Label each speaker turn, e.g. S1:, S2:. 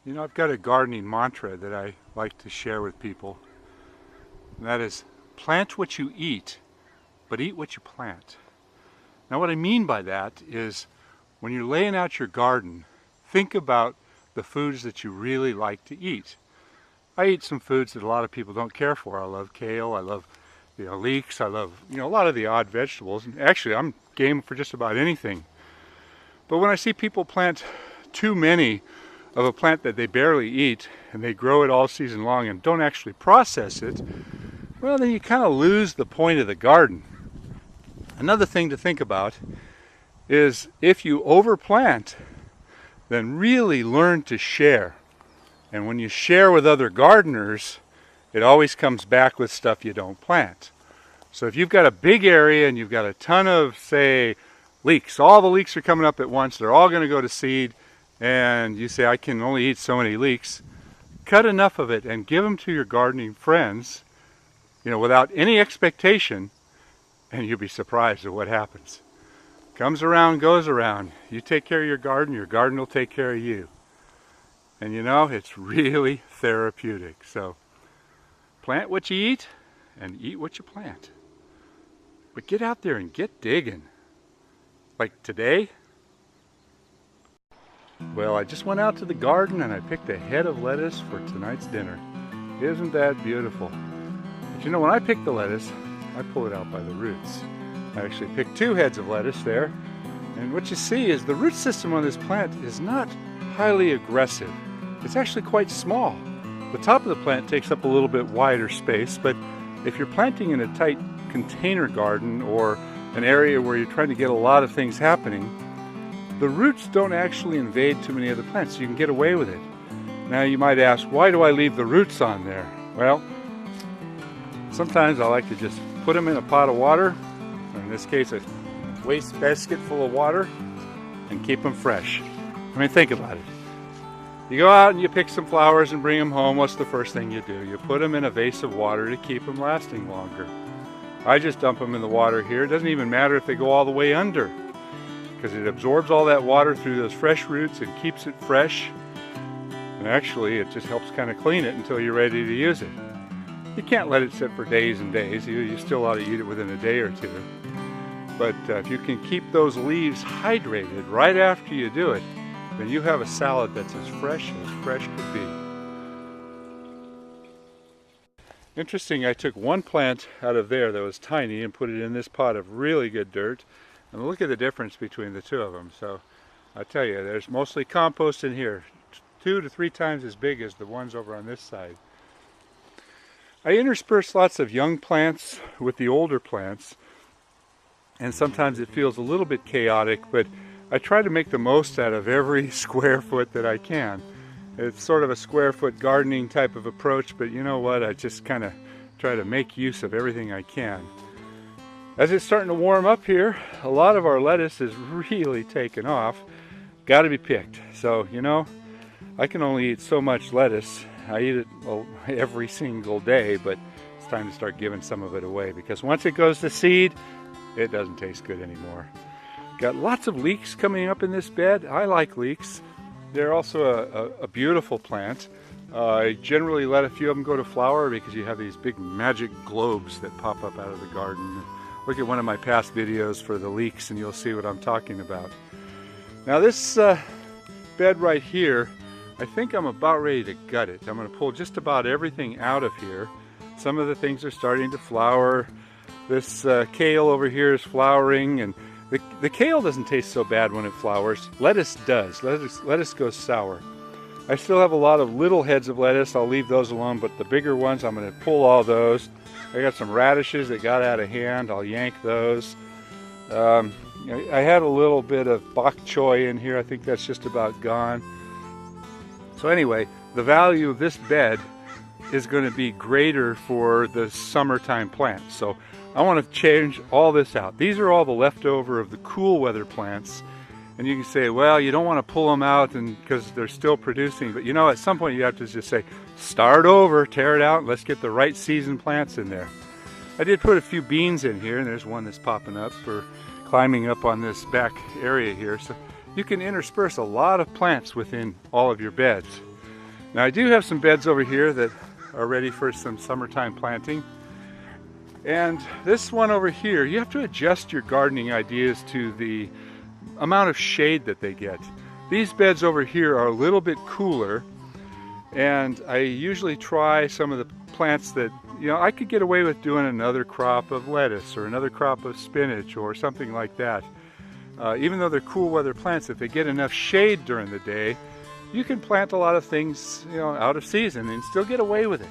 S1: You know, I've got a gardening mantra that I like to share with people, and that is plant what you eat, but eat what you plant. Now what I mean by that is when you're laying out your garden, think about the foods that you really like to eat. I eat some foods that a lot of people don't care for. I love kale, I love leeks, I love a lot of the odd vegetables. And actually I'm game for just about anything. But when I see people plant too many of a plant that they barely eat and they grow it all season long and don't actually process it, well, then you kind of lose the point of the garden. Another thing to think about is if you overplant, then really learn to share. And when you share with other gardeners, it always comes back with stuff you don't plant. So if you've got a big area and you've got a ton of, say, leeks, all the leeks are coming up at once, they're all going to go to seed, and you say, I can only eat so many leeks, cut enough of it and give them to your gardening friends, without any expectation, and you'll be surprised at what happens. Comes around, goes around. You take care of your garden will take care of you. And it's really therapeutic. So plant what you eat and eat what you plant. But get out there and get digging. Like today, well, I just went out to the garden and I picked a head of lettuce for tonight's dinner. Isn't that beautiful? But when I pick the lettuce, I pull it out by the roots. I actually picked 2 heads of lettuce there. And what you see is the root system on this plant is not highly aggressive. It's actually quite small. The top of the plant takes up a little bit wider space, but if you're planting in a tight container garden or an area where you're trying to get a lot of things happening, the roots don't actually invade too many other plants, so you can get away with it. Now you might ask, why do I leave the roots on there? Well, sometimes I like to just put them in a pot of water, or in this case a waste basket full of water, and keep them fresh. I mean, think about it. You go out and you pick some flowers and bring them home. What's the first thing you do? You put them in a vase of water to keep them lasting longer. I just dump them in the water here. It doesn't even matter if they go all the way under, because it absorbs all that water through those fresh roots and keeps it fresh. And actually, it just helps kind of clean it until you're ready to use it. You can't let it sit for days and days. You still ought to eat it within a day or two. But if you can keep those leaves hydrated right after you do it, then you have a salad that's as fresh could be. Interesting, I took one plant out of there that was tiny and put it in this pot of really good dirt. And look at the difference between the 2 of them. So I tell you, there's mostly compost in here, 2 to 3 times as big as the ones over on this side. I intersperse lots of young plants with the older plants, and sometimes it feels a little bit chaotic, but I try to make the most out of every square foot that I can. It's sort of a square foot gardening type of approach, but you know what, I just kind of try to make use of everything I can. As it's starting to warm up here, a lot of our lettuce is really taken off. Got to be picked. So, I can only eat so much lettuce. I eat it every single day, but it's time to start giving some of it away, because once it goes to seed, it doesn't taste good anymore. Got lots of leeks coming up in this bed. I like leeks. They're also a beautiful plant. I generally let a few of them go to flower because you have these big magic globes that pop up out of the garden. Look at one of my past videos for the leeks and you'll see what I'm talking about. Now this bed right here, I think I'm about ready to gut it. I'm going to pull just about everything out of here. Some of the things are starting to flower. This kale over here is flowering, and the kale doesn't taste so bad when it flowers. Lettuce does. Lettuce goes sour. I still have a lot of little heads of lettuce. I'll leave those alone, but the bigger ones, I'm going to pull all those. I got some radishes that got out of hand. I'll yank those. I had a little bit of bok choy in here. I think that's just about gone. So anyway, the value of this bed is going to be greater for the summertime plants. So I want to change all this out. These are all the leftover of the cool weather plants. And you can say, well, you don't want to pull them out because they're still producing. But at some point you have to just say, start over, tear it out, and let's get the right season plants in there. I did put a few beans in here, and there's one that's popping up for climbing up on this back area here. So you can intersperse a lot of plants within all of your beds. Now I do have some beds over here that are ready for some summertime planting. And this one over here, you have to adjust your gardening ideas to the amount of shade that they get. These beds over here are a little bit cooler, and I usually try some of the plants that, you know, I could get away with doing another crop of lettuce or another crop of spinach or something like that. Even though they're cool weather plants, if they get enough shade during the day, you can plant a lot of things, you know, out of season and still get away with it.